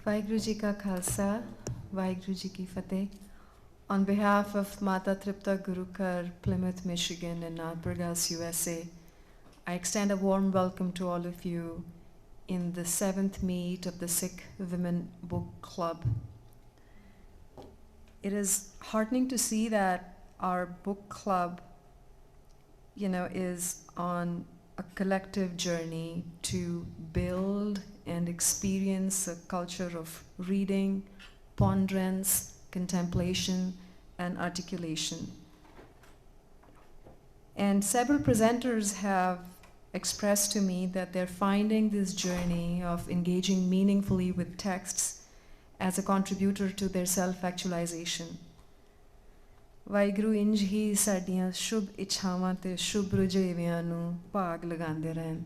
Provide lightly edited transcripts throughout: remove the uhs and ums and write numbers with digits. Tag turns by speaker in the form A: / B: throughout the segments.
A: Vaheguru Ji ka Khalsa, Vaheguru Ji ki Fateh. On behalf of Mata Tripta Gurukar, Plymouth, Michigan, and Albergas, USA, I extend a warm welcome to all of you in the 7th meet of the Sikh Women Book Club. It is heartening to see that our book club, is on a collective journey to build and experience a culture of reading, ponderance, contemplation, and articulation. And several presenters have expressed to me that they're finding this journey of engaging meaningfully with texts as a contributor to their self-actualization. Waheguru ਇੰਜ ਹੀ ਸਾਡੀਆਂ ਸ਼ੁਭ ਇੱਛਾਵਾਂ ਤੇ ਸ਼ੁਭ ਰੁਝੇਵਿਆਂ ਨੂੰ ਭਾਗ ਲਗਾਉਂਦੇ ਰਹਿਣ.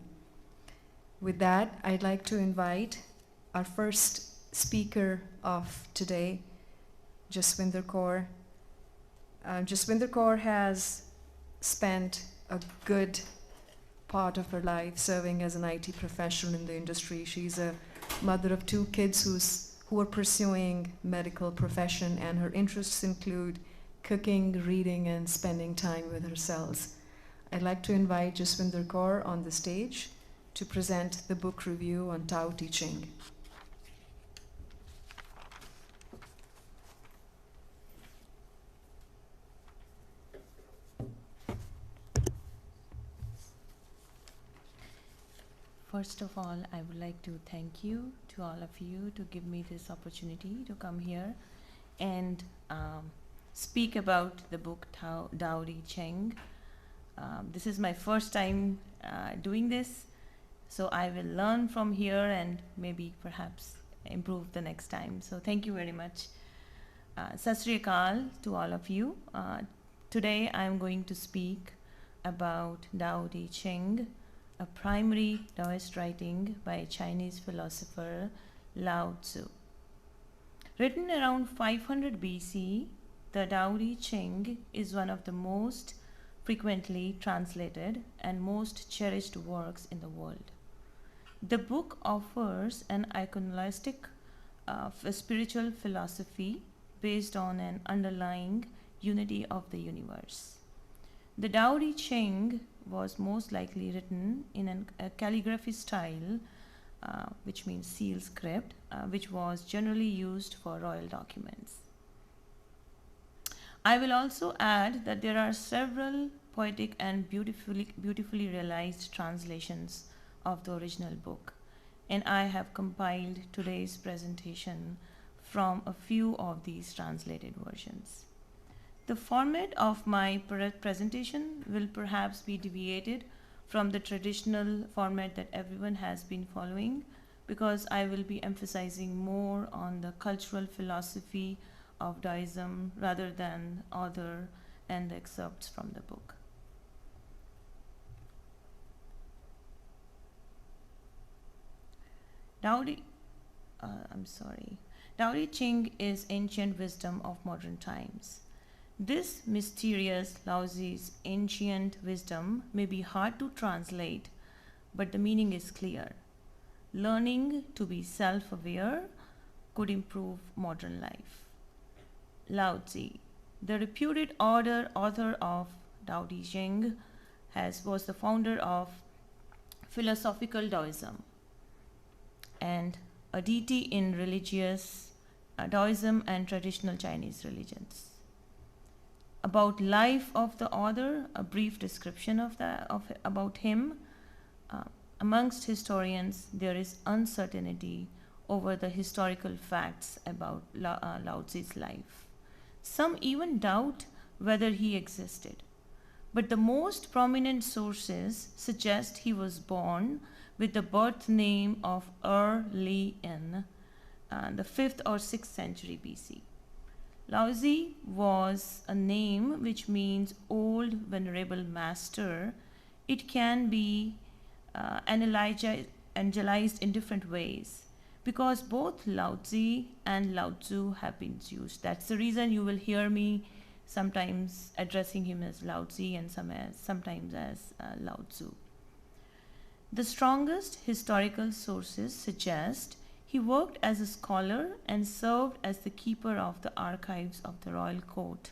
A: With that, I'd like to invite our first speaker of today, Jaswinder Kaur. Jaswinder Kaur has spent a good part of her life serving as an IT professional in the industry. She's a mother of 2 kids who are pursuing medical profession, and her interests include cooking, reading, and spending time with her cells. I'd like to invite Jaswinder Kaur on the stage to present the book review on Tao Te Ching.
B: First of all, I would like to thank you to all of you to give me this opportunity to come here and speak about the book Tao Te Ching. This is my first time doing this, so I will learn from here and maybe perhaps improve the next time. So thank you very much. Sat Sri Akal to all of you. Today I am going to speak about Tao Te Ching, a primary Taoist writing by Chinese philosopher Lao Tzu. Written around 500 BC, the Tao Te Ching is one of the most frequently translated and most cherished works in the world. The book offers an iconoclastic spiritual philosophy based on an underlying unity of the universe. The Tao Te Ching was most likely written in a calligraphy style, which means seal script, which was generally used for royal documents. I will also add that there are several poetic and beautifully realized translations of the original book, and I have compiled today's presentation from a few of these translated versions. The format of my presentation will perhaps be deviated from the traditional format that everyone has been following, because I will be emphasizing more on the cultural philosophy of Taoism rather than author and the excerpts from the book. Tao Te Ching is ancient wisdom of modern times. This mysterious Lao Tzu's ancient wisdom may be hard to translate, but the meaning is clear. Learning to be self-aware could improve modern life. Lao Tzu, the reputed author of Tao Te Ching, was the founder of philosophical Taoism and a deity in religious Taoism and traditional Chinese religions. About life of the author, a brief description about him. Amongst historians, there is uncertainty over the historical facts about Lao Tzu's life. Some even doubt whether he existed. But the most prominent sources suggest he was born with the birth name of Li in the 5th or 6th century BC. Lao Tzu was a name which means old venerable master. It can be analyzed in different ways, because both Lao Tzu and Lao Tzu have been used. That's the reason you will hear me sometimes addressing him as Lao Tzu and sometimes as Lao Tzu. The strongest historical sources suggest He worked as a scholar and served as the keeper of the archives of the royal court.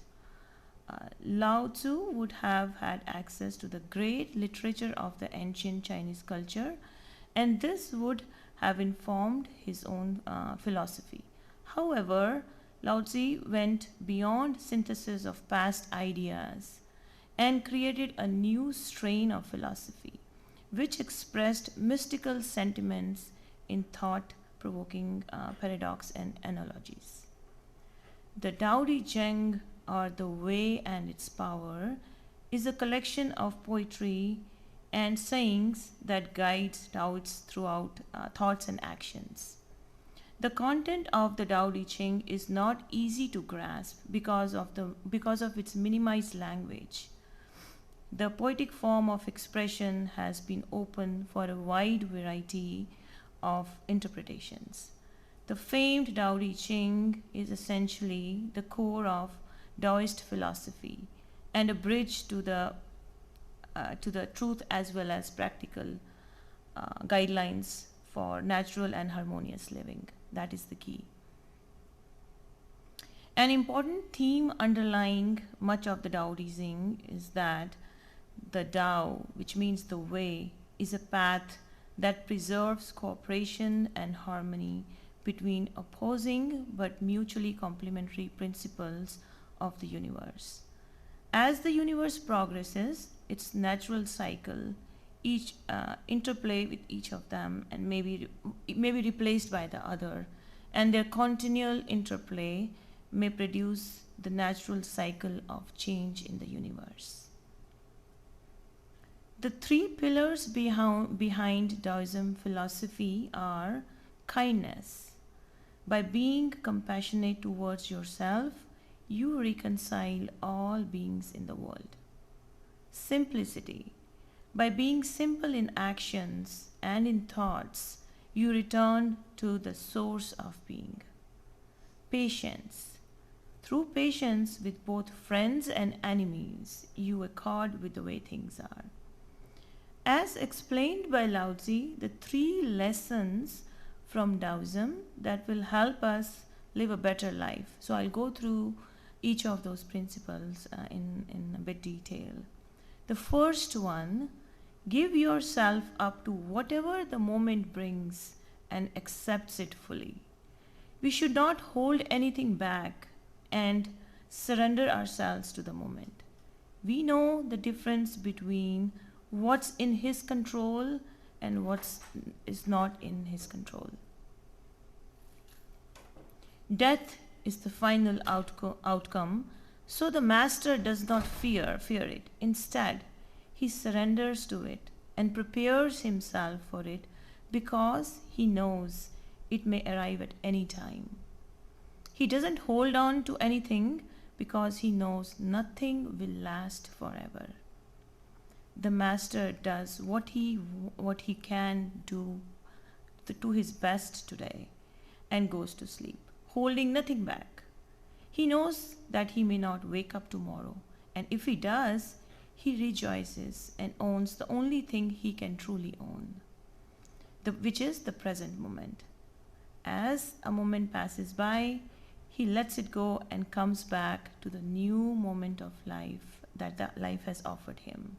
B: Lao Tzu would have had access to the great literature of the ancient Chinese culture, and this would have informed his own philosophy. However, Lao Tzu went beyond synthesis of past ideas and created a new strain of philosophy, which expressed mystical sentiments in thought provoking paradox and analogies. The Tao Te Ching, or The Way and Its Power, is a collection of poetry and sayings that guides Taoists throughout thoughts and actions. The content of the Tao Te Ching is not easy to grasp because of its minimized language. The poetic form of expression has been open for a wide variety of interpretations. The famed Tao Te Ching is essentially the core of Taoist philosophy and a bridge to the truth as well as practical guidelines for natural and harmonious living. That is the key. An important theme underlying much of the Tao Te Ching is that the Tao, which means the way, is a path that preserves cooperation and harmony between opposing but mutually complementary principles of the universe. As the universe progresses, its natural cycle, each interplay with each of them and may be replaced by the other, and their continual interplay may produce the natural cycle of change in the universe. The three pillars behind Taoism philosophy are kindness. By being compassionate towards yourself, you reconcile all beings in the world. Simplicity. By being simple in actions and in thoughts, you return to the source of being. Patience. Through patience with both friends and enemies, you accord with the way things are. As explained by Lao Tzu, the three lessons from Taoism that will help us live a better life. So I'll go through each of those principles in a bit detail. The first one, give yourself up to whatever the moment brings and accepts it fully. We should not hold anything back and surrender ourselves to the moment. We know the difference between what's in his control and what is not in his control. Death is the final outcome, so the master does not fear it. Instead, he surrenders to it and prepares himself for it because he knows it may arrive at any time. He doesn't hold on to anything because he knows nothing will last forever. The master does what he can do to his best today and goes to sleep, holding nothing back. He knows that he may not wake up tomorrow, and if he does, he rejoices and owns the only thing he can truly own, which is the present moment. As a moment passes by, he lets it go and comes back to the new moment of life that life has offered him.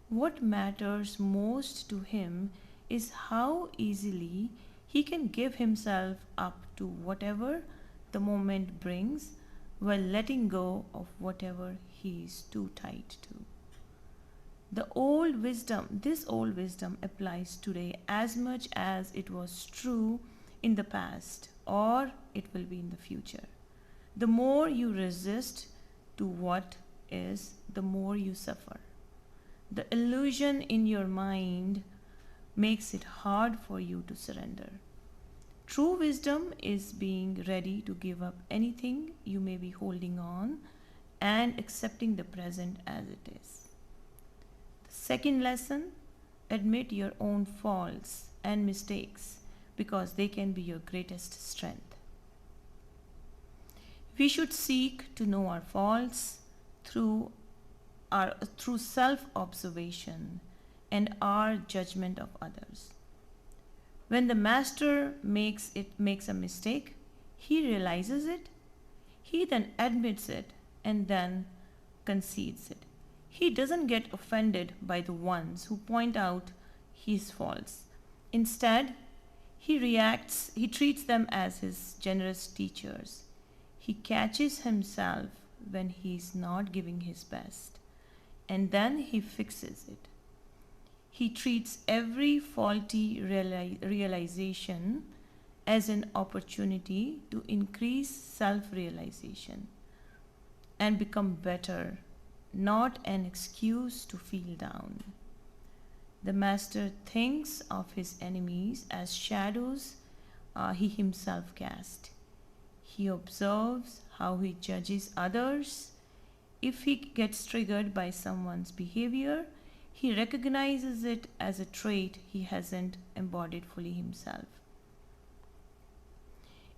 B: What matters most to him is how easily he can give himself up to whatever the moment brings while letting go of whatever he is too tight to. This old wisdom applies today as much as it was true in the past or it will be in the future. The more you resist to what is, the more you suffer. The illusion in your mind makes it hard for you to surrender. True wisdom is being ready to give up anything you may be holding on and accepting the present as it is. The second lesson, admit your own faults and mistakes because they can be your greatest strength. We should seek to know our faults through self-observation and our judgment of others. When the master makes a mistake, he realizes it, he then admits it and then concedes it. He doesn't get offended by the ones who point out his faults. Instead, he treats them as his generous teachers. He catches himself when he's not giving his best, and then he fixes it. He treats every faulty realization as an opportunity to increase self realization and become better, not an excuse to feel down. The master thinks of his enemies as shadows he himself cast. He observes how he judges others. If he gets triggered by someone's behavior, he recognizes it as a trait he hasn't embodied fully himself.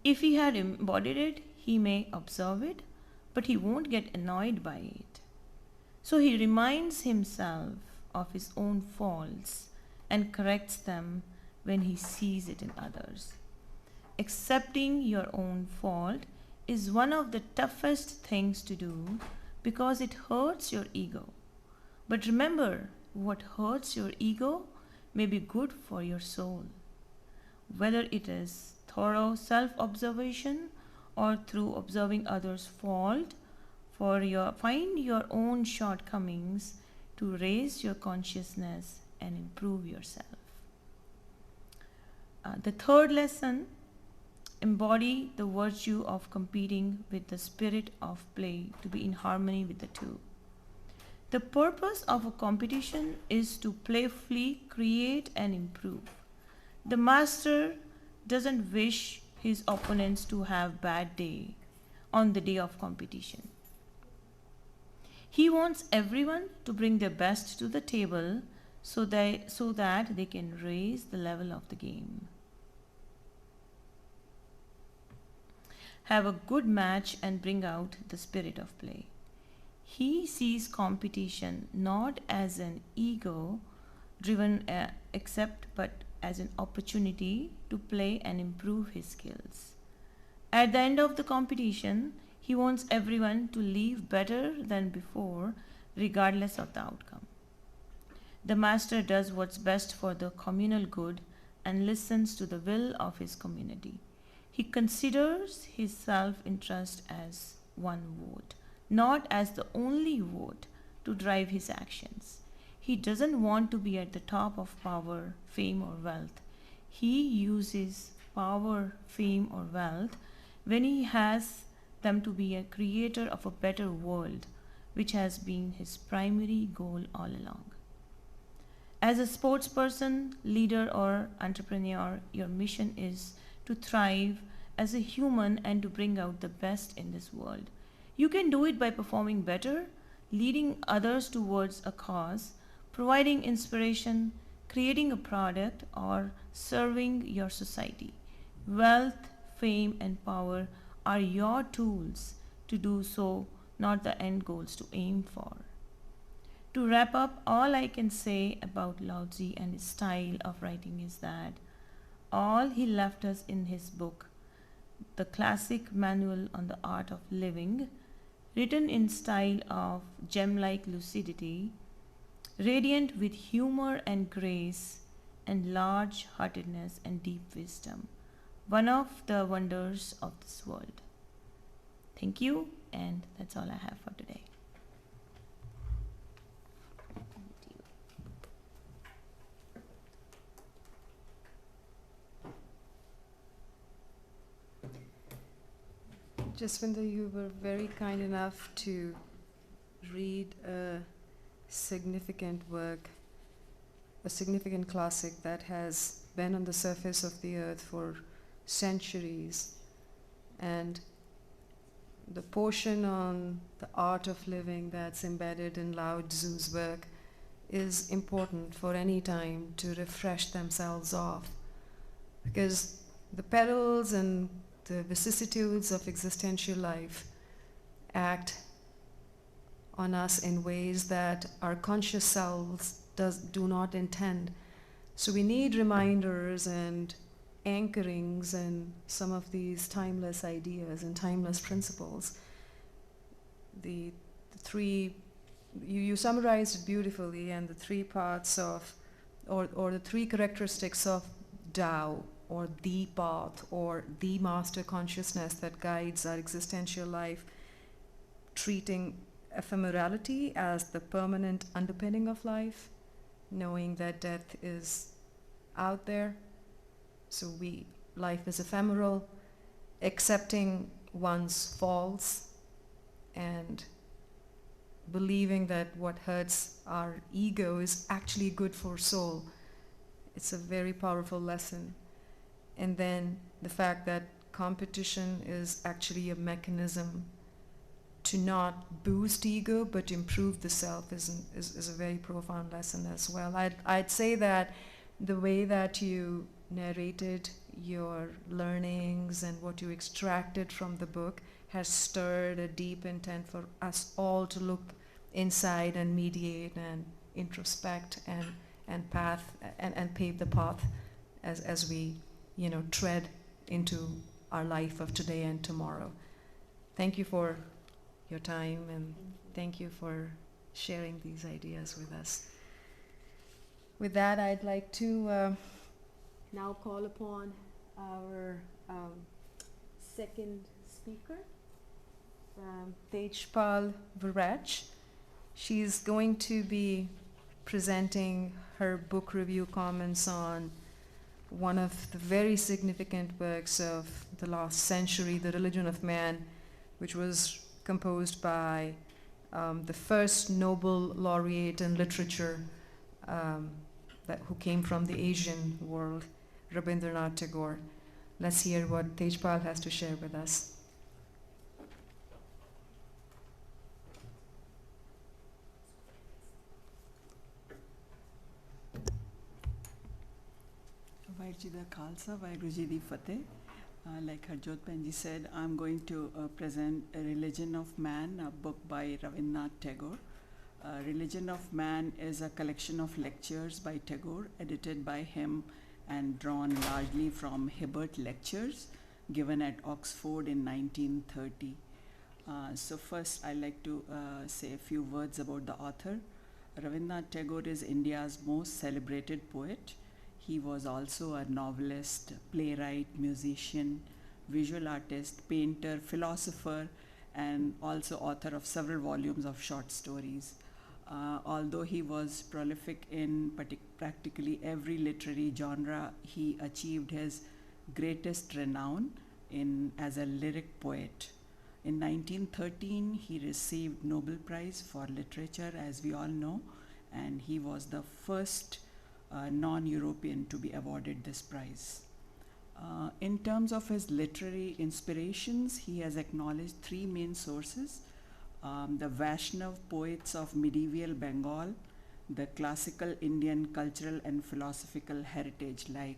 B: If he had embodied it, he may observe it, but he won't get annoyed by it. So he reminds himself of his own faults and corrects them when he sees it in others. Accepting your own fault is one of the toughest things to do because it hurts your ego. But remember, what hurts your ego may be good for your soul. Whether it is thorough self-observation or through observing others' fault, find your own shortcomings to raise your consciousness and improve yourself. The third lesson, embody the virtue of competing with the spirit of play to be in harmony with the two. The purpose of a competition is to playfully create and improve. The master doesn't wish his opponents to have bad day on the day of competition. He wants everyone to bring their best to the table so that they can raise the level of the game. Have a good match and bring out the spirit of play. He sees competition not as an ego driven but as an opportunity to play and improve his skills. At the end of the competition, he wants everyone to leave better than before, regardless of the outcome. The master does what's best for the communal good and listens to the will of his community. He considers his self-interest as one vote, not as the only vote to drive his actions. He doesn't want to be at the top of power, fame, or wealth. He uses power, fame, or wealth when he has them to be a creator of a better world, which has been his primary goal all along. As a sportsperson, leader, or entrepreneur, your mission is to thrive as a human and to bring out the best in this world. You can do it by performing better, leading others towards a cause, providing inspiration, creating a product, or serving your society. Wealth, fame, and power are your tools to do so, not the end goals to aim for. To wrap up, all I can say about Lao Tzu and his style of writing is that all he left us in his book, the classic manual on the art of living, written in style of gem-like lucidity, radiant with humor and grace and large-heartedness and deep wisdom, one of the wonders of this world. Thank you, and that's all I have for today.
A: Jaswinder, you were very kind enough to read a significant work, a significant classic that has been on the surface of the earth for centuries. And the portion on the art of living that's embedded in Lao Tzu's work is important for any time to refresh themselves off. Because the perils and the vicissitudes of existential life act on us in ways that our conscious selves do not intend. So we need reminders and anchorings in some of these timeless ideas and timeless principles. The three, you summarized it beautifully, and the three parts of, or the three characteristics of Tao, or the path, or the master consciousness that guides our existential life, treating ephemerality as the permanent underpinning of life, knowing that death is out there. So life is ephemeral, accepting one's faults, and believing that what hurts our ego is actually good for soul. It's a very powerful lesson. And then the fact that competition is actually a mechanism to not boost ego but improve the self is a very profound lesson as well. I'd say that the way that you narrated your learnings and what you extracted from the book has stirred a deep intent for us all to look inside and mediate and introspect and pave the path as we tread into our life of today and tomorrow. Thank you for your time, and thank you for sharing these ideas with us. With that, I'd like to now call upon our second speaker, Tejpal Viraj. She's going to be presenting her book review comments on one of the very significant works of the last century, The Religion of Man, which was composed by the first Nobel laureate in literature who came from the Asian world, Rabindranath Tagore. Let's hear what Tejpal has to share with us.
C: Vaheguru Ji da Khalsa, Vaheguru Ji di Fateh. Like Harjot Penji said, I'm going to present A Religion of Man, a book by Rabindranath Tagore. Religion of Man is a collection of lectures by Tagore, edited by him and drawn largely from Hibbert Lectures, given at Oxford in 1930. So first, I'd like to say a few words about the author. Rabindranath Tagore is India's most celebrated poet. He was also a novelist, playwright, musician, visual artist, painter, philosopher, and also author of several volumes of short stories. Although he was prolific in practically every literary genre, he achieved his greatest renown as a lyric poet. In 1913, he received Nobel Prize for Literature, as we all know, and he was the first non-European to be awarded this prize. In terms of his literary inspirations, he has acknowledged three main sources: the Vaishnav poets of medieval Bengal, the classical Indian cultural and philosophical heritage like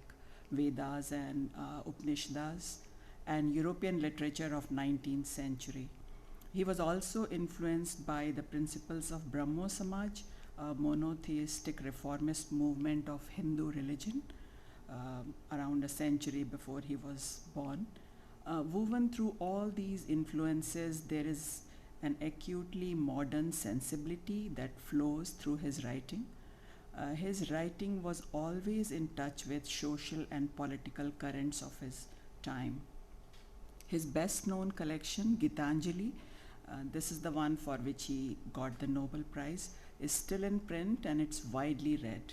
C: Vedas and Upanishads, and European literature of 19th century. He was also influenced by the principles of Brahmo Samaj, a monotheistic reformist movement of Hindu religion, around a century before he was born. Woven through all these influences, there is an acutely modern sensibility that flows through his writing. His writing was always in touch with social and political currents of his time. His best known collection, Gitanjali, this is the one for which he got the Nobel Prize, is still in print and it's widely read.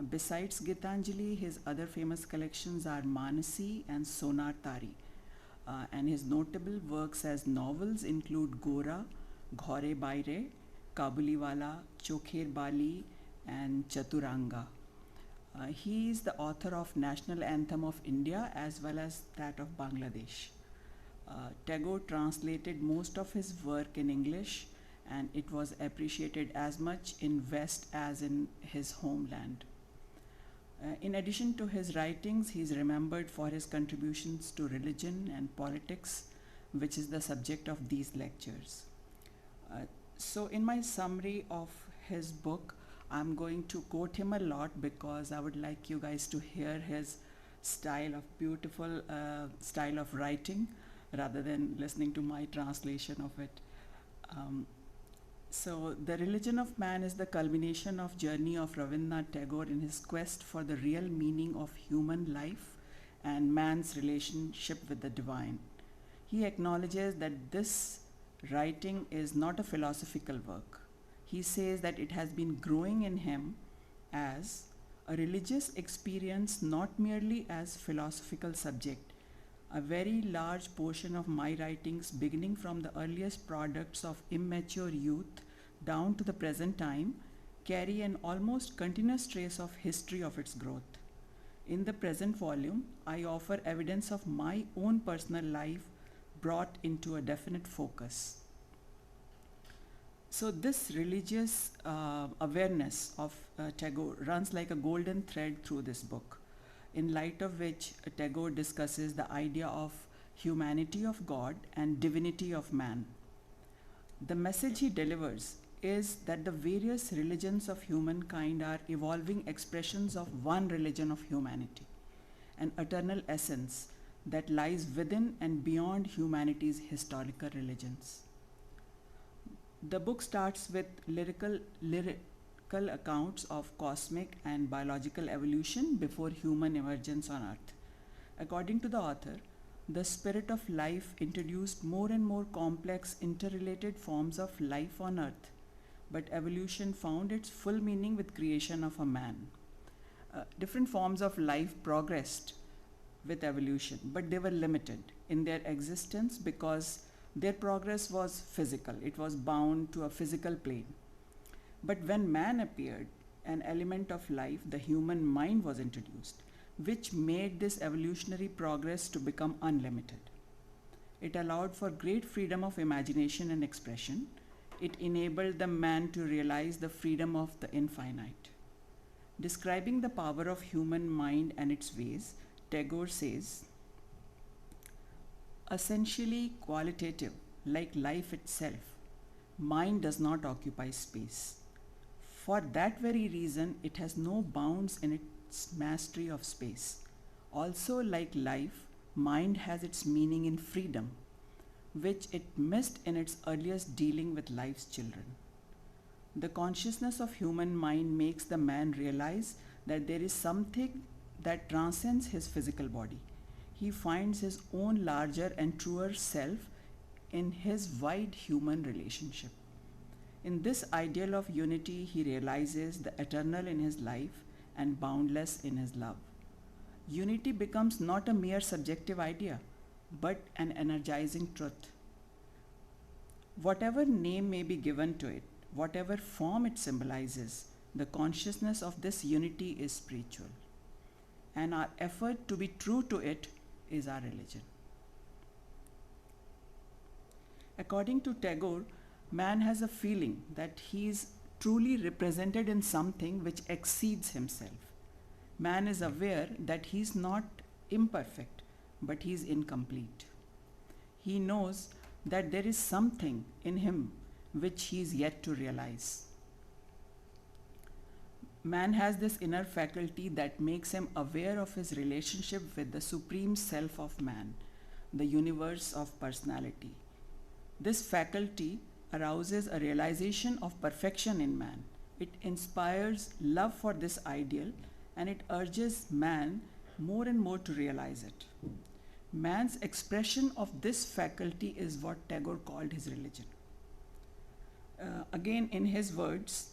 C: Besides Gitanjali, his other famous collections are Manasi and Sonar Tari. And his notable works as novels include Gora, Ghore Baire, Kabuliwala, Chokher Bali, and Chaturanga. He is the author of National Anthem of India as well as that of Bangladesh. Tagore translated most of his work in English, and it was appreciated as much in West as in his homeland. In addition to his writings, he is remembered for his contributions to religion and politics, which is the subject of these lectures. So in my summary of his book, I'm going to quote him a lot because I would like you guys to hear his style of beautiful style of writing rather than listening to my translation of it. Um, so, The Religion of Man is the culmination of journey of Rabindranath Tagore in his quest for the real meaning of human life and man's relationship with the divine. He acknowledges that this writing is not a philosophical work. He says that it has been growing in him as a religious experience, not merely as philosophical subject. A very large portion of my writings, beginning from the earliest products of immature youth down to the present time, carry an almost continuous trace of history of its growth. In the present volume, I offer evidence of my own personal life brought into a definite focus. So, this religious awareness of Tagore runs like a golden thread through this book, in light of which Tagore discusses the idea of humanity of God and divinity of man. The message he delivers is that the various religions of humankind are evolving expressions of one religion of humanity, an eternal essence that lies within and beyond humanity's historical religions. The book starts with lyrical accounts of cosmic and biological evolution before human emergence on Earth. According to the author, the spirit of life introduced more and more complex interrelated forms of life on Earth, but evolution found its full meaning with creation of a man. Different forms of life progressed with evolution, but they were limited in their existence because their progress was physical. It was bound to a physical plane. But when man appeared, an element of life, the human mind, was introduced, which made this evolutionary progress to become unlimited. It allowed for great freedom of imagination and expression. It enabled the man to realize the freedom of the infinite. Describing the power of human mind and its ways, Tagore says, essentially qualitative, like life itself, mind does not occupy space. For that very reason, it has no bounds in its mastery of space. Also, like life, mind has its meaning in freedom, which it missed in its earliest dealing with life's children. The consciousness of human mind makes the man realize that there is something that transcends his physical body. He finds his own larger and truer self in his wide human relationship. In this ideal of unity, he realizes the eternal in his life and boundless in his love. Unity becomes not a mere subjective idea, but an energizing truth. Whatever name may be given to it, whatever form it symbolizes, the consciousness of this unity is spiritual. And our effort to be true to it is our religion. According to Tagore, man has a feeling that he is truly represented in something which exceeds himself. Man is aware that he is not imperfect, but he is incomplete. He knows that there is something in him which he is yet to realize. Man has this inner faculty that makes him aware of his relationship with the supreme self of man, the universe of personality. This faculty arouses a realization of perfection in man. It inspires love for this ideal and it urges man more and more to realize it. Man's expression of this faculty is what Tagore called his religion. Again, in his words,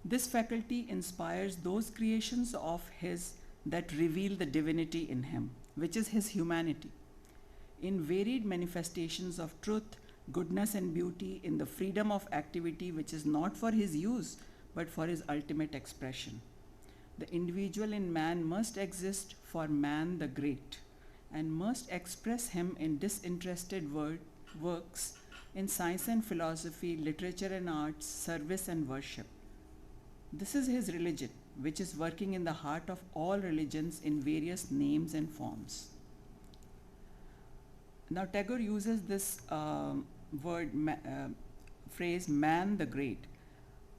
C: this faculty inspires those creations of his that reveal the divinity in him, which is his humanity. In varied manifestations of truth, goodness and beauty, in the freedom of activity which is not for his use but for his ultimate expression. The individual in man must exist for man the great and must express him in disinterested works in science and philosophy, literature and arts, service and worship. This is his religion, which is working in the heart of all religions in various names and forms. Now, Tagore uses this phrase, man the great.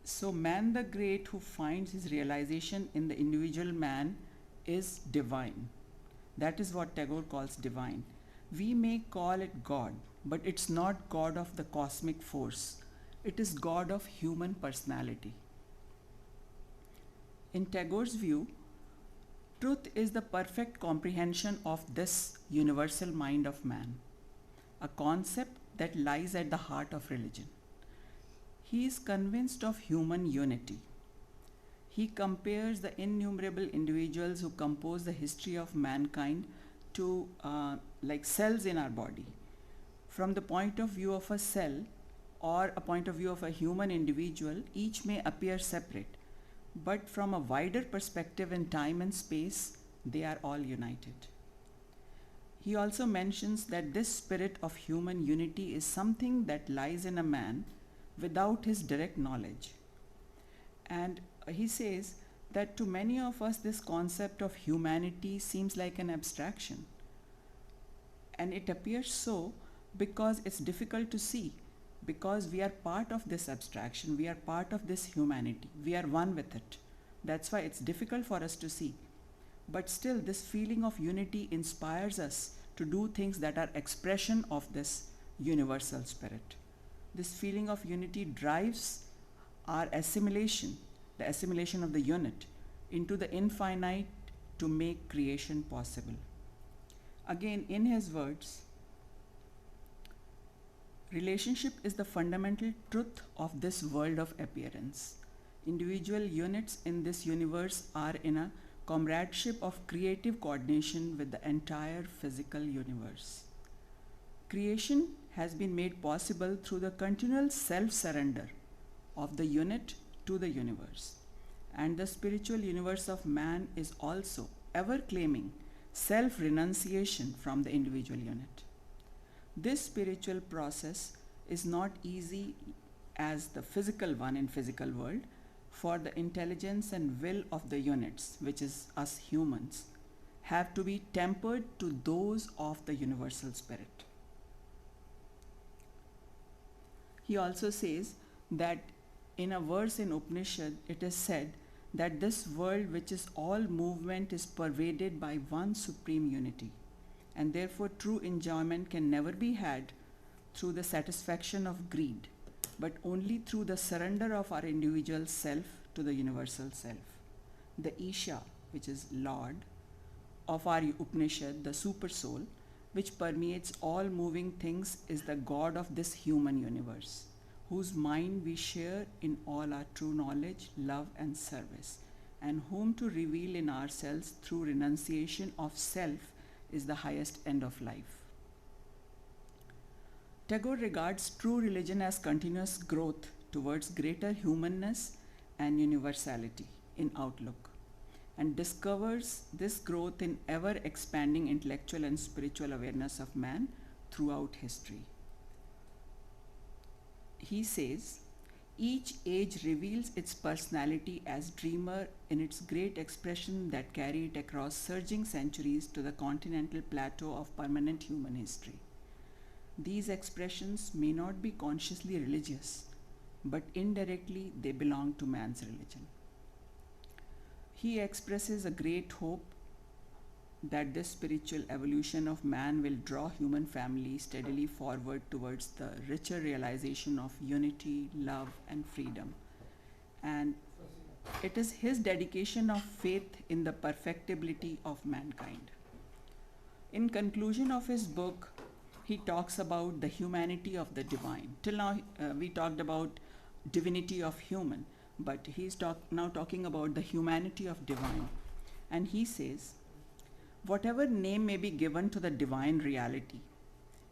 C: So, man the great who finds his realization in the individual man is divine. That is what Tagore calls divine. We may call it God, but it's not God of the cosmic force. It is God of human personality. In Tagore's view, truth is the perfect comprehension of this universal mind of man, a concept that lies at the heart of religion. He is convinced of human unity. He compares the innumerable individuals who compose the history of mankind to like cells in our body. From the point of view of a cell or a point of view of a human individual, each may appear separate, but from a wider perspective in time and space, they are all united. He also mentions that this spirit of human unity is something that lies in a man without his direct knowledge. And he says that to many of us, this concept of humanity seems like an abstraction. And it appears so because it's difficult to see, because we are part of this abstraction, we are part of this humanity, we are one with it. That's why it's difficult for us to see. But still, this feeling of unity inspires us to do things that are expression of this universal spirit. This feeling of unity drives our assimilation, the assimilation of the unit, into the infinite to make creation possible. Again, in his words, relationship is the fundamental truth of this world of appearance. Individual units in this universe are in a comradeship of creative coordination with the entire physical universe. Creation has been made possible through the continual self-surrender of the unit to the universe. And the spiritual universe of man is also ever claiming self-renunciation from the individual unit. This spiritual process is not easy as the physical one in physical world, for the intelligence and will of the units, which is us humans, have to be tempered to those of the universal spirit. He also says that in a verse in Upanishad, it is said that this world, which is all movement, is pervaded by one supreme unity, and therefore true enjoyment can never be had through the satisfaction of greed, but only through the surrender of our individual self to the universal self. The Isha, which is Lord of our Upanishad, the super soul, which permeates all moving things, is the God of this human universe, whose mind we share in all our true knowledge, love, and service, and whom to reveal in ourselves through renunciation of self is the highest end of life. Tagore regards true religion as continuous growth towards greater humanness and universality in outlook, and discovers this growth in ever expanding intellectual and spiritual awareness of man throughout history. He says, each age reveals its personality as dreamer in its great expression that carry it across surging centuries to the continental plateau of permanent human history. These expressions may not be consciously religious, but indirectly they belong to man's religion. He expresses a great hope that this spiritual evolution of man will draw human family steadily forward towards the richer realization of unity, love, and freedom. And it is his dedication of faith in the perfectibility of mankind. In conclusion of his book, he talks about the humanity of the divine. Till now, we talked about divinity of human, but he's now talking about the humanity of divine. And he says, whatever name may be given to the divine reality,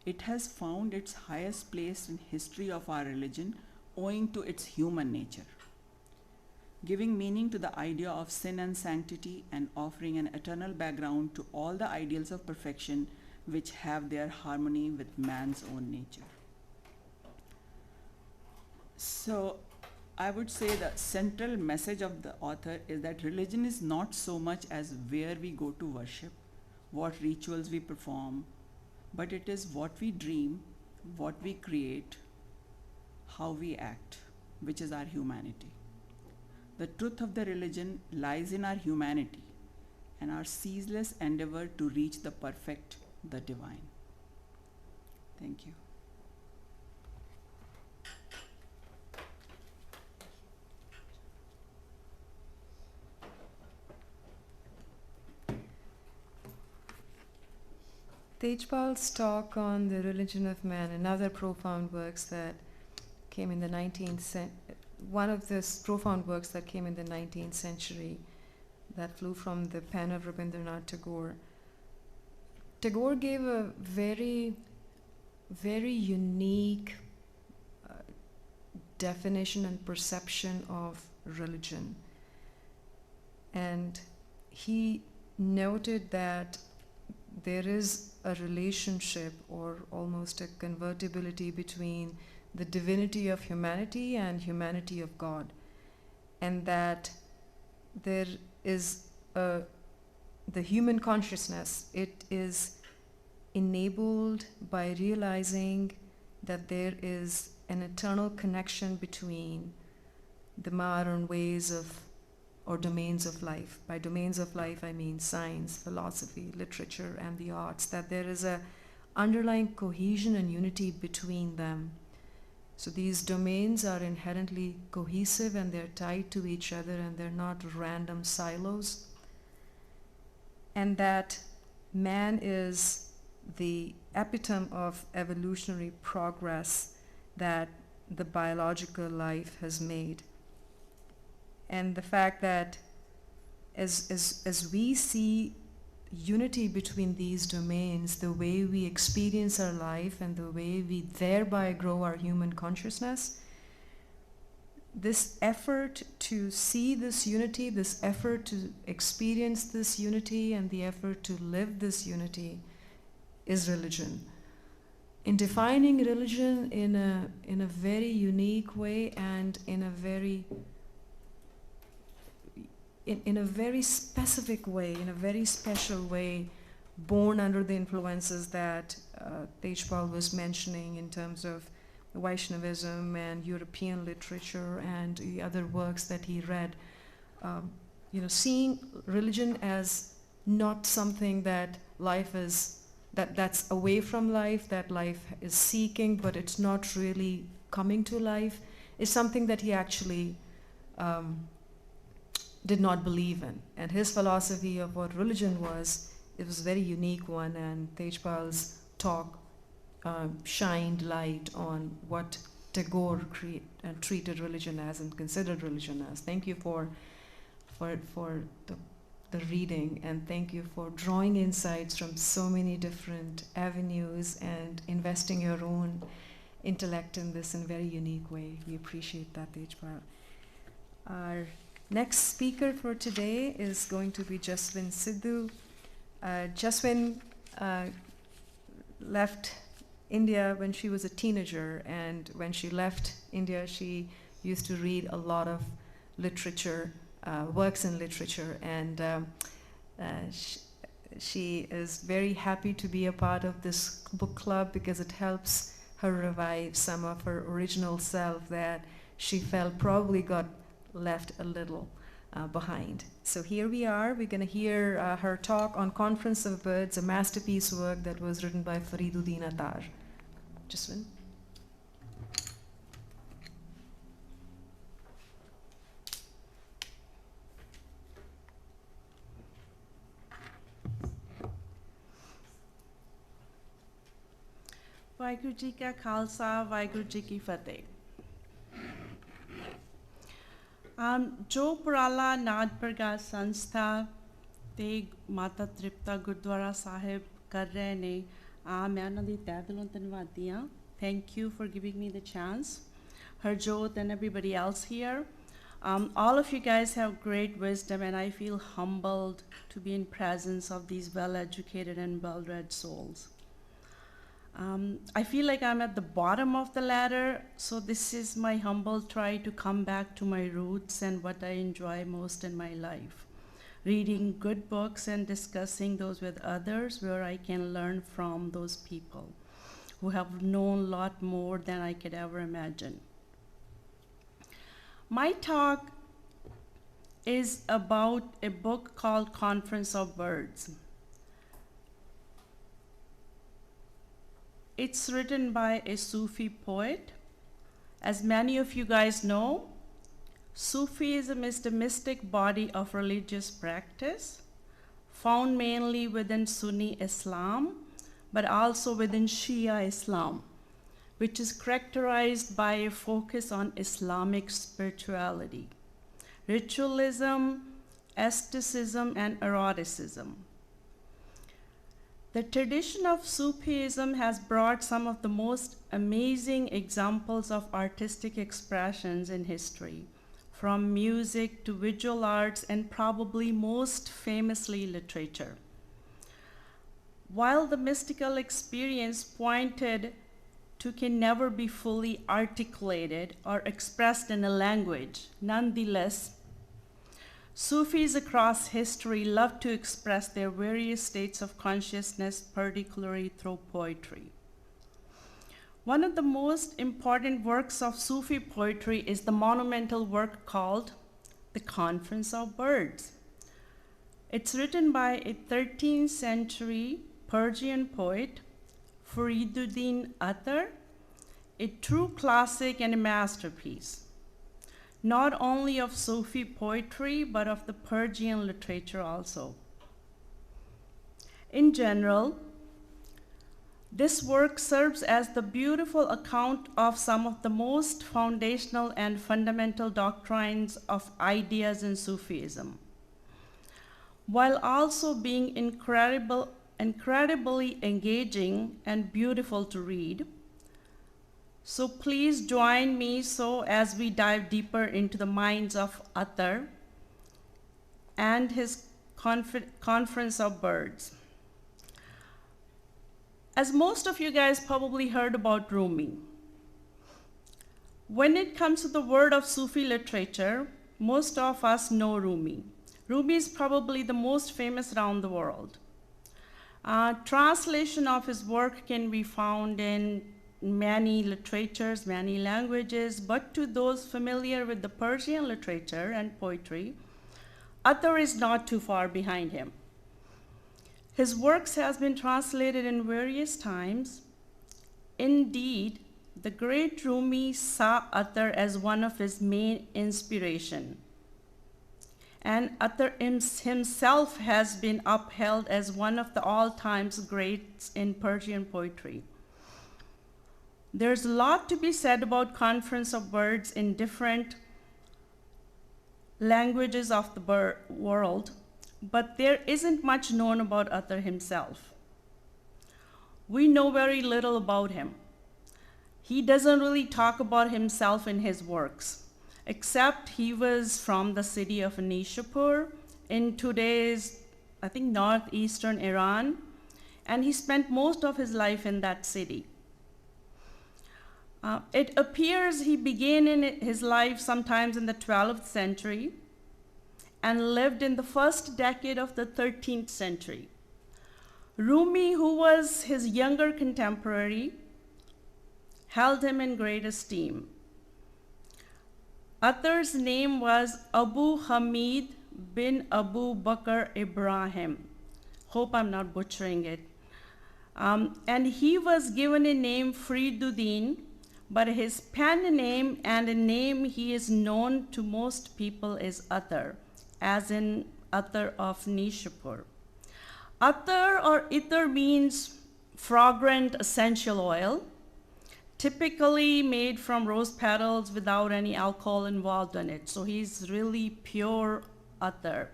C: it has found its highest place in history of our religion owing to its human nature, giving meaning to the idea of sin and sanctity and offering an eternal background to all the ideals of perfection which have their harmony with man's own nature. So I would say the central message of the author is that religion is not so much as where we go to worship, what rituals we perform, but it is what we dream, what we create, how we act, which is our humanity. The truth of the religion lies in our humanity and our ceaseless endeavor to reach the perfect, the divine. Thank you.
A: Tejpal's talk on the religion of man and other profound works that came in the 19th century, one of the profound works that came in the 19th century that flew from the pen of Rabindranath Tagore. Tagore gave a very, very unique definition and perception of religion. And he noted that there is a relationship or almost a convertibility between the divinity of humanity and humanity of God, and that there is the human consciousness, it is enabled by realizing that there is an eternal connection between the modern ways of or domains of life. By domains of life, I mean science, philosophy, literature, and the arts, that there is a underlying cohesion and unity between them. So these domains are inherently cohesive and they're tied to each other and they're not random silos. And that man is the epitome of evolutionary progress that the biological life has made. And the fact that as we see unity between these domains, the way we experience our life and the way we thereby grow our human consciousness, this effort to see this unity, this effort to experience this unity, and the effort to live this unity is religion. In defining religion in a very unique way and in a very specific way, in a very special way, born under the influences that Tejpal was mentioning in terms of Vaishnavism and European literature and the other works that he read. Seeing religion as not something that life is, that's away from life, that life is seeking, but it's not really coming to life, is something that he actually did not believe in. And his philosophy of what religion was, it was a very unique one, and Tejpal's talk shined light on what Tagore treated religion as and considered religion as. Thank you for the reading, and thank you for drawing insights from so many different avenues and investing your own intellect in this in a very unique way. We appreciate that, Tejpal. Our next speaker for today is going to be Jaswin Sidhu. Jaswin left India when she was a teenager, and when she left India, she used to read a lot of literature, works in literature, and she is very happy to be a part of this book club because it helps her revive some of her original self that she felt probably got left a little behind. So here we are. We're going to hear her talk on Conference of Birds, a masterpiece work that was written by Fariduddin Attar. Jaswin.
D: Waheguru ji का खालसा वाहिगुरु जी की फतेह। जो पुराला नाद प्रकाश संस्था ते माता तृप्ता गुरुद्वारा साहिब कर रहे ने मैं उन्हां दी तहे दिलों धन्नवादी हाँ। Thank you for giving me the chance. Harjot and everybody else here. All of you guys have great wisdom, and I feel humbled to be in presence of these well-educated and well-read souls. I feel like I'm at the bottom of the ladder, so this is my humble try to come back to my roots and what I enjoy most in my life. Reading good books and discussing those with others where I can learn from those people who have known a lot more than I could ever imagine. My talk is about a book called Conference of Birds. It's written by a Sufi poet. As many of you guys know, Sufism is the mystic body of religious practice, found mainly within Sunni Islam, but also within Shia Islam, which is characterized by a focus on Islamic spirituality, ritualism, asceticism, and eroticism. The tradition of Sufism has brought some of the most amazing examples of artistic expressions in history, from music to visual arts and probably most famously literature. While the mystical experience pointed to can never be fully articulated or expressed in a language, nonetheless, Sufis across history love to express their various states of consciousness, particularly through poetry. One of the most important works of Sufi poetry is the monumental work called The Conference of Birds. It's written by a 13th century Persian poet, Fariduddin Attar, a true classic and a masterpiece, not only of Sufi poetry, but of the Persian literature also. In general, this work serves as the beautiful account of some of the most foundational and fundamental doctrines of ideas in Sufism, while also being incredibly engaging and beautiful to read. So please join me as we dive deeper into the minds of Attar and his Conference of Birds. As most of you guys probably heard about Rumi, when it comes to the world of Sufi literature, most of us know Rumi. Rumi is probably the most famous around the world. Translation of his work can be found in many literatures, many languages, but to those familiar with the Persian literature and poetry, Attar is not too far behind him. His works has been translated in various times. Indeed, the great Rumi saw Attar as one of his main inspiration. And Attar himself has been upheld as one of the all-time greats in Persian poetry. There's a lot to be said about Conference of Birds in different languages of the world, but there isn't much known about Attar himself. We know very little about him. He doesn't really talk about himself in his works, except he was from the city of Nishapur in today's, I think, northeastern Iran, and he spent most of his life in that city. It appears he began in his life sometimes in the 12th century and lived in the first decade of the 13th century. Rumi, who was his younger contemporary, held him in great esteem. Attar's name was Abu Hamid bin Abu Bakr Ibrahim. Hope I'm not butchering it. And he was given a name Fariduddin, but his pen name and a name he is known to most people is Attar, as in Attar of Nishapur. Attar or Ittar means fragrant essential oil, typically made from rose petals without any alcohol involved in it. So he's really pure Attar.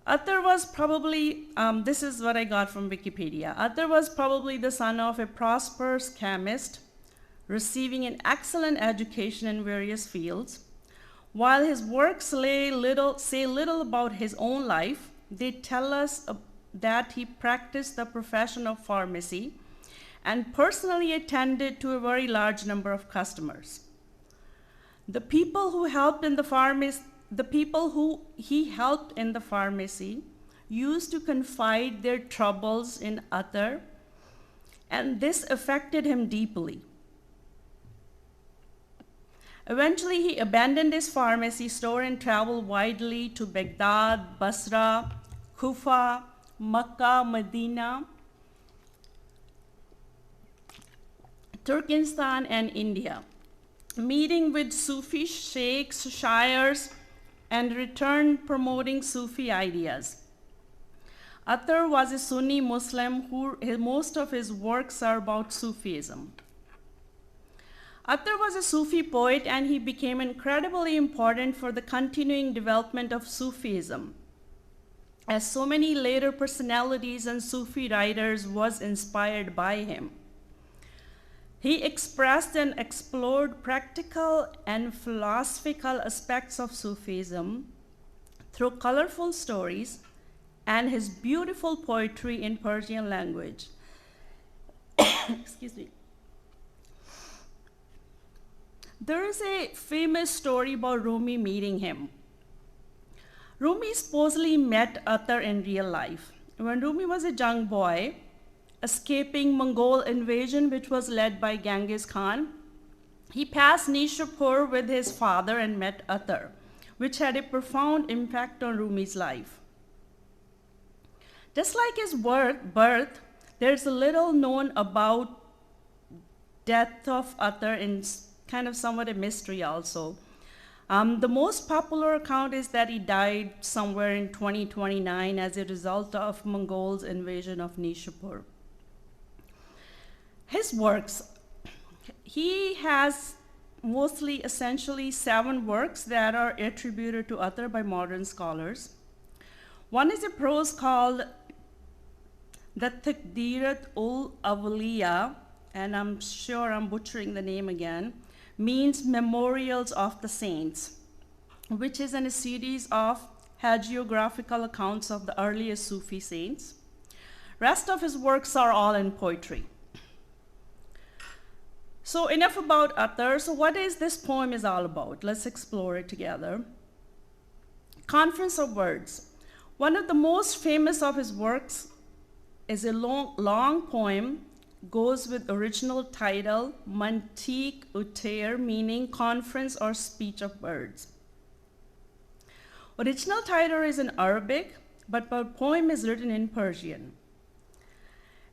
D: Attar was probably, this is what I got from Wikipedia. Attar was probably the son of a prosperous chemist, receiving an excellent education in various fields. While his works say little about his own life, they tell us that he practiced the profession of pharmacy and personally attended to a very large number of customers. The people who helped in the pharmacy used to confide their troubles in Attar, and this affected him deeply. Eventually, he abandoned his pharmacy store and traveled widely to Baghdad, Basra, Kufa, Makkah, Medina, Turkestan, and India, meeting with Sufi sheikhs, shires, and returned promoting Sufi ideas. Attar was a Sunni Muslim who most of his works are about Sufism. Attar was a Sufi poet and he became incredibly important for the continuing development of Sufism, as so many later personalities and Sufi writers was inspired by him. He expressed and explored practical and philosophical aspects of Sufism through colorful stories and his beautiful poetry in Persian language. Excuse me. There is a famous story about Rumi meeting him. Rumi supposedly met Attar in real life. When Rumi was a young boy, escaping Mongol invasion which was led by Genghis Khan, he passed Nishapur with his father and met Attar, which had a profound impact on Rumi's life. Just like his birth, there's a little known about death of Attar and kind of somewhat a mystery also. The most popular account is that he died somewhere in 2029 as a result of Mongols' invasion of Nishapur. His works, he has mostly essentially 7 works that are attributed to Attar by modern scholars. One is a prose called the Takdirat ul Awliya, and I'm sure I'm butchering the name again, means memorials of the saints, which is in a series of hagiographical accounts of the earliest Sufi saints. Rest of his works are all in poetry. So enough about Attar. So what is this poem is all about? Let's explore it together. Conference of Words. One of the most famous of his works is a long poem, goes with original title, Mantiq Utair, meaning conference or speech of words. Original title is in Arabic, but the poem is written in Persian.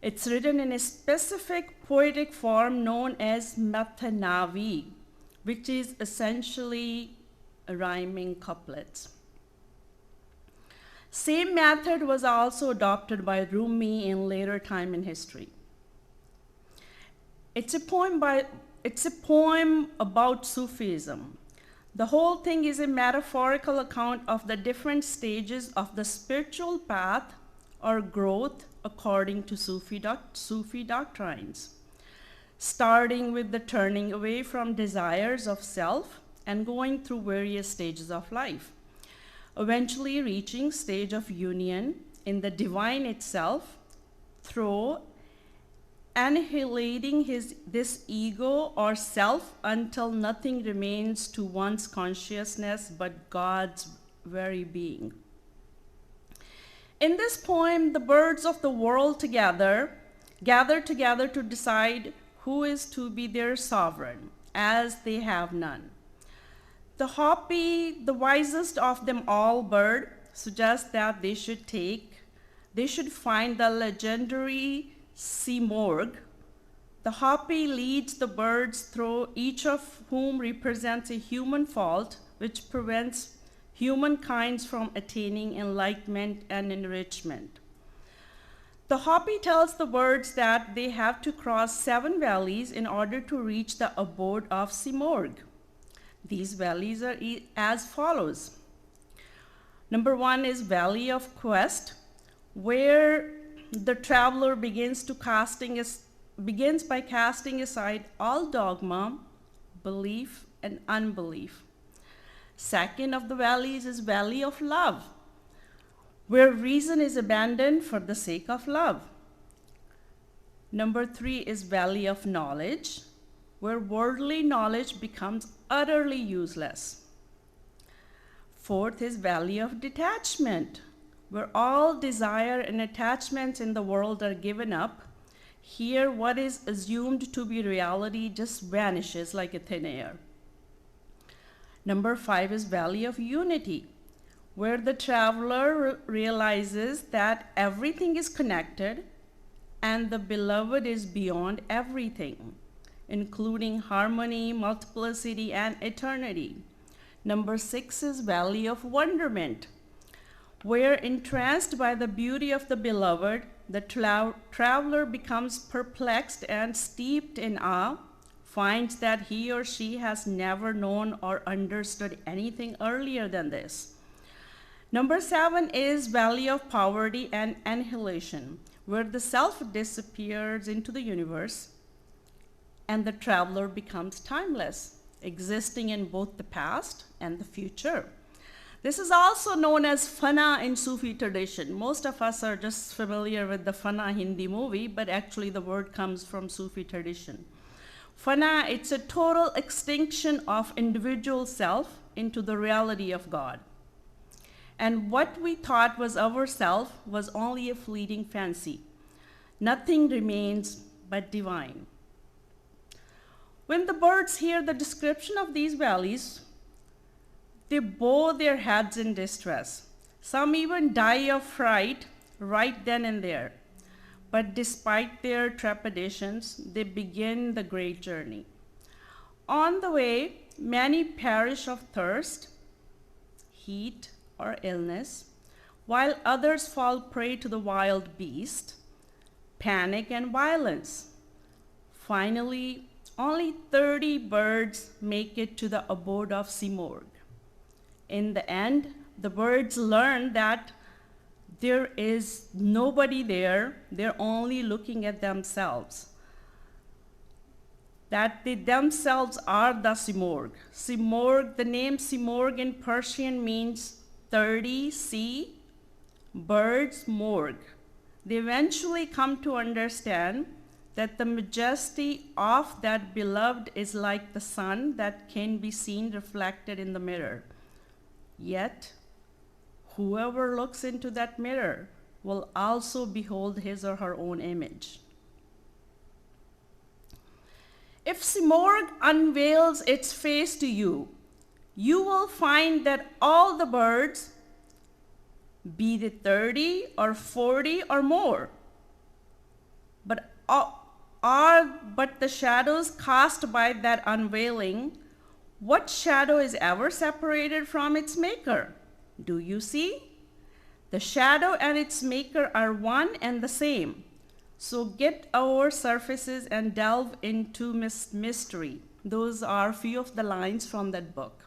D: It's written in a specific poetic form known as Mathanavi, which is essentially rhyming couplets. Same method was also adopted by Rumi in later time in history. It's a poem about Sufism. The whole thing is a metaphorical account of the different stages of the spiritual path or growth according to Sufi doctrines, starting with the turning away from desires of self and going through various stages of life, eventually reaching stage of union in the divine itself through annihilating this ego or self until nothing remains to one's consciousness but God's very being. In this poem, the birds of the world gather together to decide who is to be their sovereign, as they have none. The Hopi, the wisest of them all bird, suggests that they should find the legendary Simorg. The Hopi leads the birds through, each of whom represents a human fault which prevents humankind from attaining enlightenment and enrichment. The Hopi tells the birds that they have to cross 7 valleys in order to reach the abode of Simorg. These valleys are as follows. Number 1 is Valley of Quest, where the traveler begins by casting aside all dogma, belief, and unbelief. Second of the valleys is Valley of Love, where reason is abandoned for the sake of love. Number 3 is Valley of Knowledge, where worldly knowledge becomes utterly useless. Fourth is Valley of Detachment, where all desire and attachments in the world are given up. Here, what is assumed to be reality just vanishes like a thin air. Number 5 is Valley of Unity, where the traveler realizes that everything is connected and the beloved is beyond everything, including harmony, multiplicity, and eternity. Number 6 is Valley of Wonderment, where entranced by the beauty of the beloved, the traveler becomes perplexed and steeped in awe, finds that he or she has never known or understood anything earlier than this. Number 7 is Valley of Poverty and Annihilation, where the self disappears into the universe and the traveler becomes timeless, existing in both the past and the future. This is also known as Fana in Sufi tradition. Most of us are just familiar with the Fana Hindi movie, but actually the word comes from Sufi tradition. Fana, it's a total extinction of individual self into the reality of God. And what we thought was ourself was only a fleeting fancy. Nothing remains but divine. When the birds hear the description of these valleys, they bow their heads in distress. Some even die of fright right then and there. But despite their trepidations, they begin the great journey. On the way, many perish of thirst, heat, or illness, while others fall prey to the wild beast, panic, and violence. Finally, only 30 birds make it to the abode of Simorg. In the end, the birds learn that there is nobody there, they're only looking at themselves. That they themselves are the Simorg. Simorg, the name Simorg in Persian means 30 sea, birds, morg. They eventually come to understand that the majesty of that beloved is like the sun that can be seen reflected in the mirror. Yet, whoever looks into that mirror will also behold his or her own image. If Simorg unveils its face to you, you will find that all the birds, be they 30 or 40 or more, are but the shadows cast by that unveiling. What shadow is ever separated from its maker? Do you see? The shadow and its maker are one and the same. So get our surfaces and delve into mystery. Those are few of the lines from that book.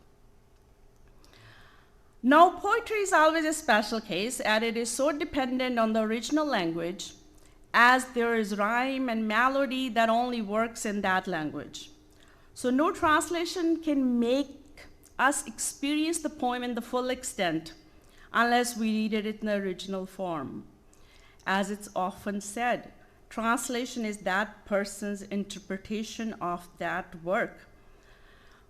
D: Now, poetry is always a special case, and it is so dependent on the original language, as there is rhyme and melody that only works in that language. So no translation can make us experience the poem in the full extent unless we read it in the original form. As it's often said, translation is that person's interpretation of that work.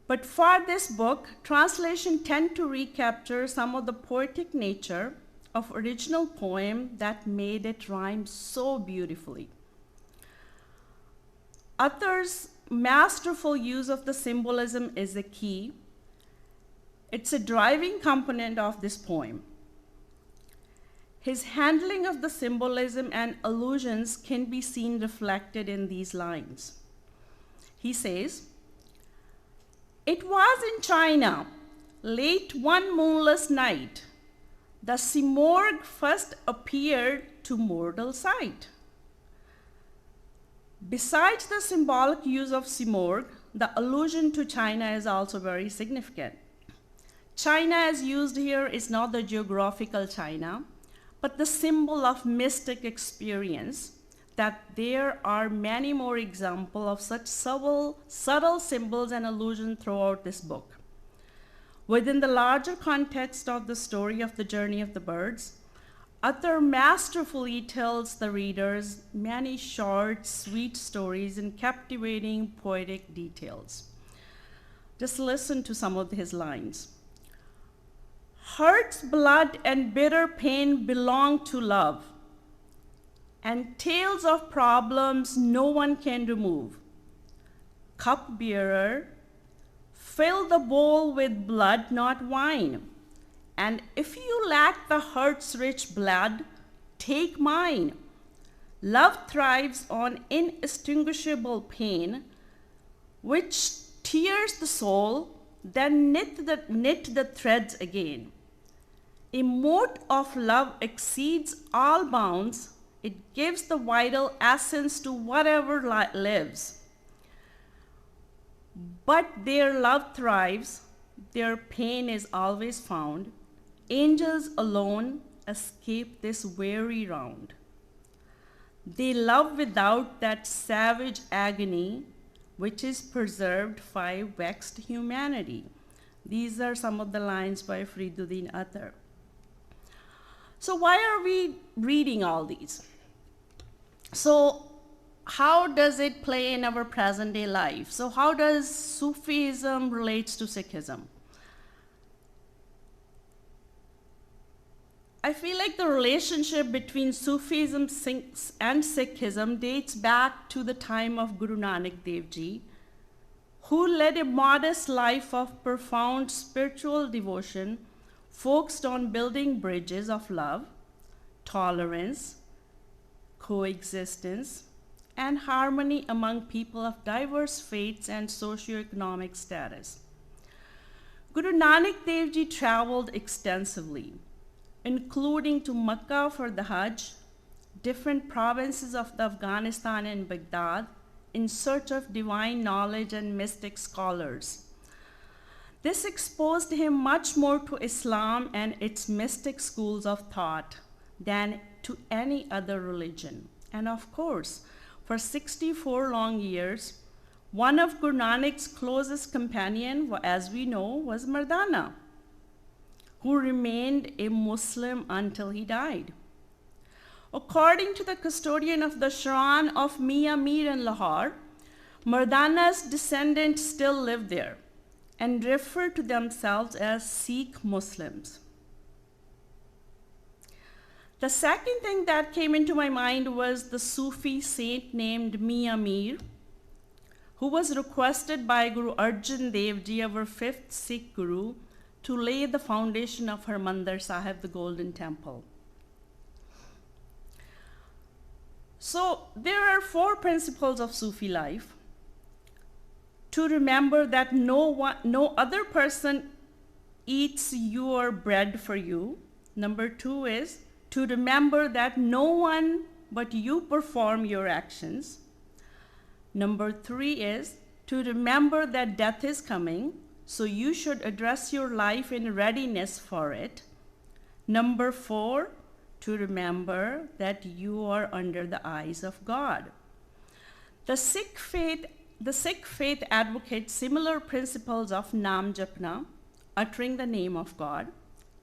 D: But for this book, translation tend to recapture some of the poetic nature of original poem that made it rhyme so beautifully. Author's masterful use of the symbolism is the key. It's a driving component of this poem. His handling of the symbolism and allusions can be seen reflected in these lines. He says, "It was in China, late one moonless night, the Simorg first appeared to mortal sight." Besides the symbolic use of Simorg, the allusion to China is also very significant. China as used here is not the geographical China, but the symbol of mystic experience, that there are many more examples of such subtle symbols and allusions throughout this book. Within the larger context of the story of the journey of the birds, author masterfully tells the readers many short, sweet stories and captivating poetic details. Just listen to some of his lines. "Heart's blood and bitter pain belong to love, and tales of problems no one can remove. Cupbearer, Fill the bowl with blood, not wine. And if you lack the heart's rich blood, take mine. Love thrives on inextinguishable pain, which tears the soul, then knit the threads again. A mote of love exceeds all bounds. It gives the vital essence to whatever lives. But their love thrives, their pain is always found. Angels alone escape this weary round. They love without that savage agony which is preserved by vexed humanity. These are some of the lines by Friduddin Attar. So why are we reading all these? So how does it play in our present day life? So how does Sufism relates to Sikhism? I feel like the relationship between Sufism and Sikhism dates back to the time of Guru Nanak Dev Ji, who led a modest life of profound spiritual devotion focused on building bridges of love, tolerance, coexistence, and harmony among people of diverse faiths and socioeconomic status. Guru Nanak Dev Ji traveled extensivly, including to Makkah for the Hajj, different provinces of Afghanistan and Baghdad, in search of divine knowledge and mystic scholars. This exposed him much more to Islam and its mystic schools of thought than to any other religion. And of course, for 64 long years, one of Guru Nanak's closest companions, as we know, was Mardana, who remained a Muslim until he died. According to the custodian of the Shrine of Mia Mir in Lahore, Mardana's descendants still live there and refer to themselves as Sikh Muslims. The second thing that came into my mind was the Sufi saint named Mia Mir, who was requested by Guru Arjan Dev Ji, our fifth Sikh Guru, to lay the foundation of Harmandir Sahib, the Golden Temple. So there are 4 principles of Sufi life. To remember that no other person eats your bread for you. Number 2 is to remember that no one but you perform your actions. Number 3 is to remember that death is coming, so you should address your life in readiness for it. Number 4, to remember that you are under the eyes of God. The Sikh faith advocates similar principles of Nam Japna, uttering the name of God,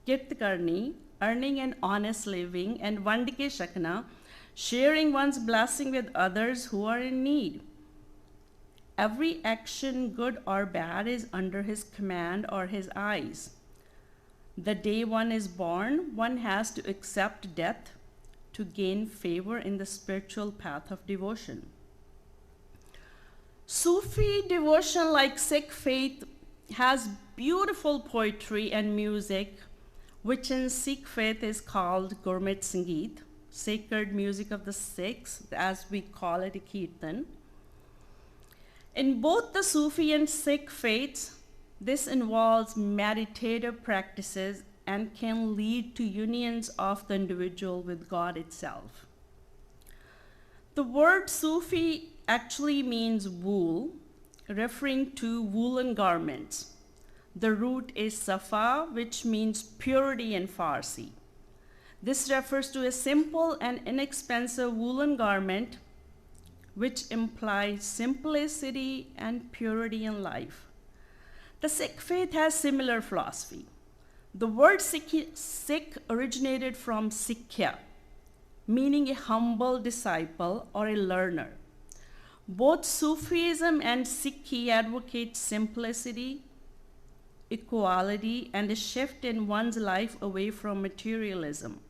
D: Kirt Karni, earning an honest living, and Vandike Shakna, sharing one's blessing with others who are in need. Every action, good or bad, is under his command or his eyes. The day one is born, one has to accept death to gain favor in the spiritual path of devotion. Sufi devotion, like Sikh faith, has beautiful poetry and music, which in Sikh faith is called Gurmat Sangeet, sacred music of the Sikhs, as we call it a kirtan. In both the Sufi and Sikh faiths, this involves meditative practices and can lead to unions of the individual with God itself. The word Sufi actually means wool, referring to woolen garments. The root is Safa, which means purity in Farsi. This refers to a simple and inexpensive woolen garment which implies simplicity and purity in life. The Sikh faith has similar philosophy. The word Sikh originated from Sikhya, meaning a humble disciple or a learner. Both Sufism and Sikhi advocate simplicity, equality, and a shift in one's life away from materialism.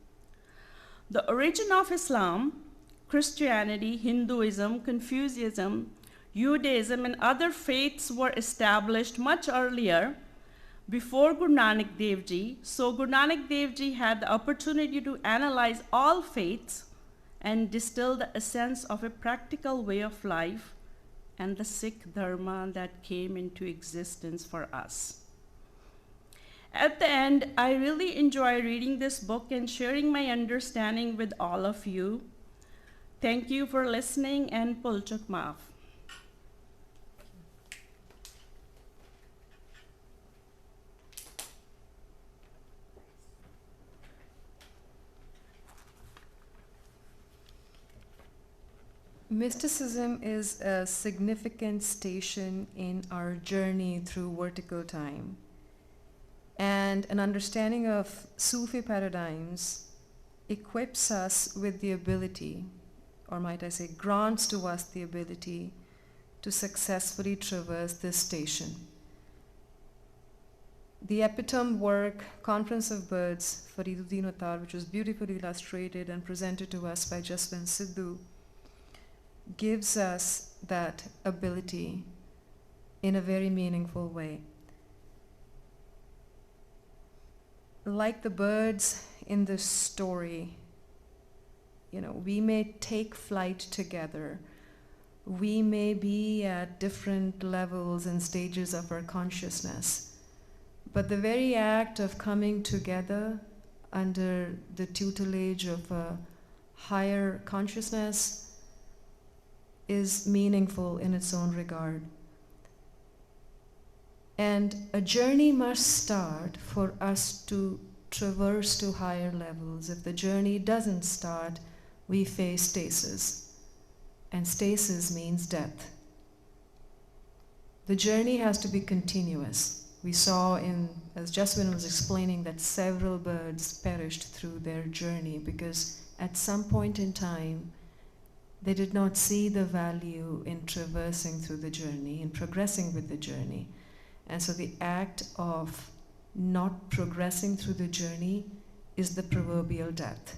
D: The origin of Islam, Christianity, Hinduism, Confucianism, Judaism and other faiths were established much earlier, before Guru Nanak Dev Ji. So Guru Nanak Dev Ji had the opportunity to analyze all faiths and distill the essence of a practical way of life and the Sikh Dharma that came into existence for us. At the end, I really enjoy reading this book and sharing my understanding with all of you. Thank you for listening, and Pulchuk Maaf.
A: Mysticism is a significant station in our journey through vertical time. And an understanding of Sufi paradigms equips us with the ability, or might I say, grants to us the ability to successfully traverse this station. The epitome work, Conference of Birds, Fariduddin Attar, which was beautifully illustrated and presented to us by Jaswant Sidhu, gives us that ability in a very meaningful way. Like the birds in this story, we may take flight together. We may be at different levels and stages of our consciousness. But the very act of coming together under the tutelage of a higher consciousness is meaningful in its own regard. And a journey must start for us to traverse to higher levels. If the journey doesn't start, we face stasis. And stasis means death. The journey has to be continuous. We saw as Jaswin was explaining, that several birds perished through their journey because at some point in time, they did not see the value in traversing through the journey, in progressing with the journey. And so the act of not progressing through the journey is the proverbial death.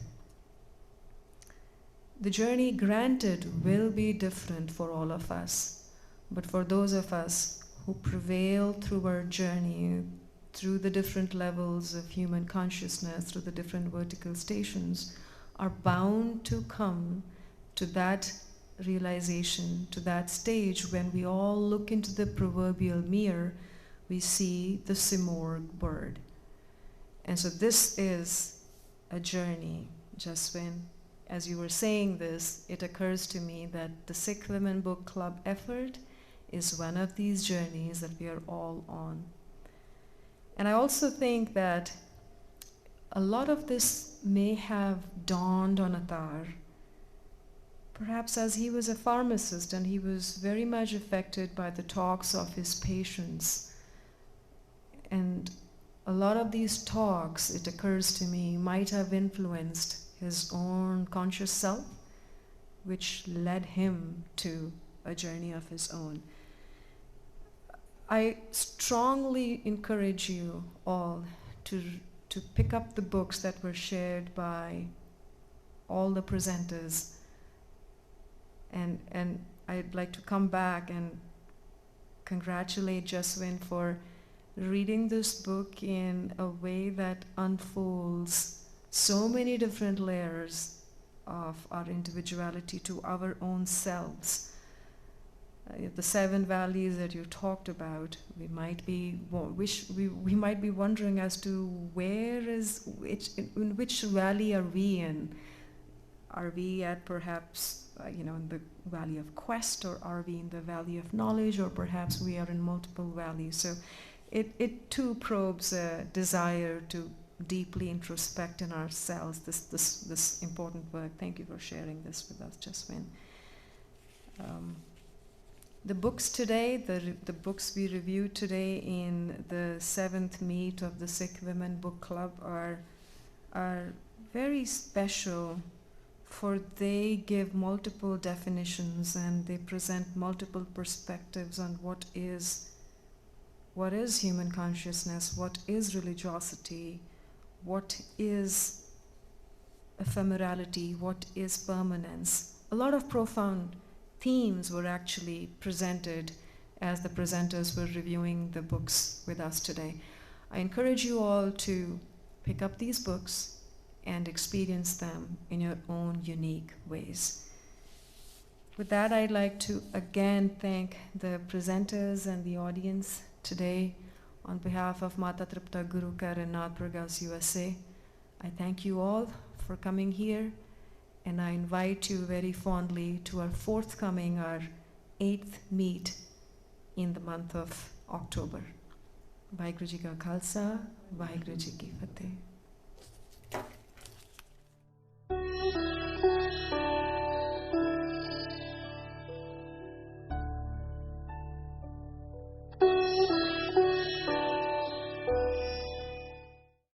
A: The journey, granted, will be different for all of us, but for those of us who prevail through our journey, through the different levels of human consciousness, through the different vertical stations, are bound to come to that realization, to that stage when we all look into the proverbial mirror, we see the Simorgh bird. And so this is a journey. Just as you were saying this, it occurs to me that the Sikh Women Book Club effort is one of these journeys that we are all on. And I also think that a lot of this may have dawned on Attar, perhaps as he was a pharmacist and he was very much affected by the talks of his patients. And a lot of these talks, it occurs to me, might have influenced his own conscious self, which led him to a journey of his own. I strongly encourage you all to pick up the books that were shared by all the presenters. And I'd like to come back and congratulate Jaswin for reading this book in a way that unfolds so many different layers of our individuality to our own selves. The 7 valleys that you talked about, we might be wondering as to in which valley are we in? Are we at perhaps in the valley of quest, or are we in the valley of knowledge, or perhaps we are in multiple valleys? So it too probes a desire to deeply introspect in ourselves this important work. Thank you for sharing this with us, Jaswin. The books today, the books we reviewed today in the 7th meet of the Sikh Women Book Club are very special, for they give multiple definitions and they present multiple perspectives on what is human consciousness, what is religiosity, what is ephemerality, what is permanence. A lot of profound themes were actually presented as the presenters were reviewing the books with us today. I encourage you all to pick up these books and experience them in your own unique ways. With that, I'd like to again thank the presenters and the audience today on behalf of Mata Tripta Gurukar and Nath Pragas USA. I thank you all for coming here, and I invite you very fondly to our forthcoming, our 8th meet in the month of October. Vaheguru Ji Ka Khalsa, Vaheguru Ji Ki Fateh.